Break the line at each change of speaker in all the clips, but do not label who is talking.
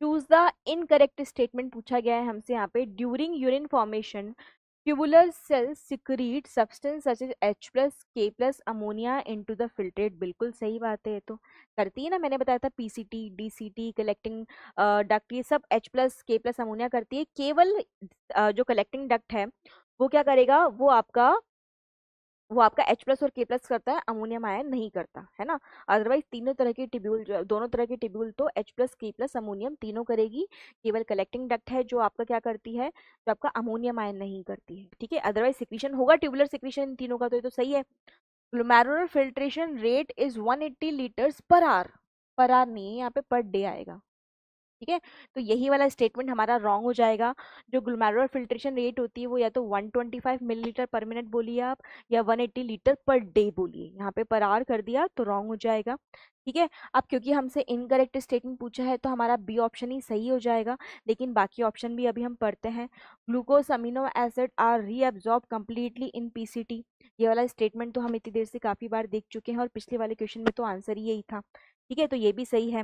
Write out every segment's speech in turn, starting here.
Choose the incorrect statement पूछा गया है हमसे यहाँ पे। During urine formation tubular cells secrete substance such as H plus K plus ammonia into the filtrate. बिल्कुल सही बात है, ये तो करती है ना, मैंने बताया था पीसीटी डीसीटी कलेक्टिंग डक्ट ये सब H plus K plus ammonia करती है। केवल जो कलेक्टिंग डक्ट है वो क्या करेगा, वो आपका H प्लस और K प्लस करता है, अमोनियम आयन नहीं करता है ना। अदरवाइज तीनों तरह की टिब्यूल दोनों तरह की टिब्यूल तो H plus K plus ammonium तीनों करेगी। केवल कलेक्टिंग डक्ट है जो आपका क्या करती है, जो आपका अमोनियम आयन नहीं करती है, ठीक है। अदरवाइज सिक्रीशन होगा ट्यूबुलर सिक्रीशन इन तीनों का, तो ये तो सही है। Glomerular filtration rate is 180 litres पर आर नहीं है यहाँ पे, पर डे आएगा, ठीक है। तो यही वाला स्टेटमेंट हमारा रॉन्ग हो जाएगा। जो ग्लोमेरुलर फिल्ट्रेशन रेट होती है वो या तो 125 मिलीलीटर पर मिनट बोलिए आप, या 180 लीटर पर डे बोलिए। यहाँ पे पर आवर कर दिया तो रॉन्ग हो जाएगा, ठीक है। अब क्योंकि हमसे इनकरेक्ट स्टेटमेंट पूछा है तो हमारा बी ऑप्शन ही सही हो जाएगा, लेकिन बाकी ऑप्शन भी अभी हम पढ़ते हैं। Glucose amino acid are reabsorb completely in PCT. ये वाला स्टेटमेंट तो हम इतनी देर से काफी बार देख चुके हैं और पिछले वाले क्वेश्चन में तो आंसर ही यही था, ठीक है। तो ये भी सही है।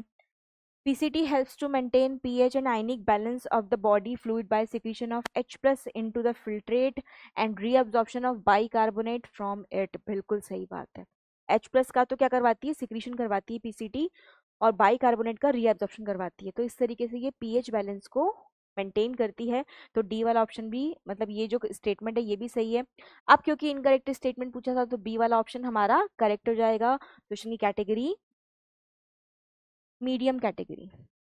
PCT helps to maintain pH and ionic balance of the body fluid by secretion of H plus into the filtrate and reabsorption of bicarbonate from it। बिल्कुल सही बात है। H प्लस का तो क्या करवाती है, सिक्रीशन करवाती है PCT, और बाइकार्बोनेट का रीअब्जॉर्प्शन करवाती है। तो इस तरीके से ये pH बैलेंस को मेंटेन करती है। तो डी वाला ऑप्शन भी, मतलब ये जो स्टेटमेंट है ये भी सही है। अब क्योंकि इनकरेक्ट स्टेटमेंट पूछा था तो बी वाला ऑप्शन हमारा करेक्ट हो जाएगा। क्वेश्चन की कैटेगरी मीडियम कैटेगरी।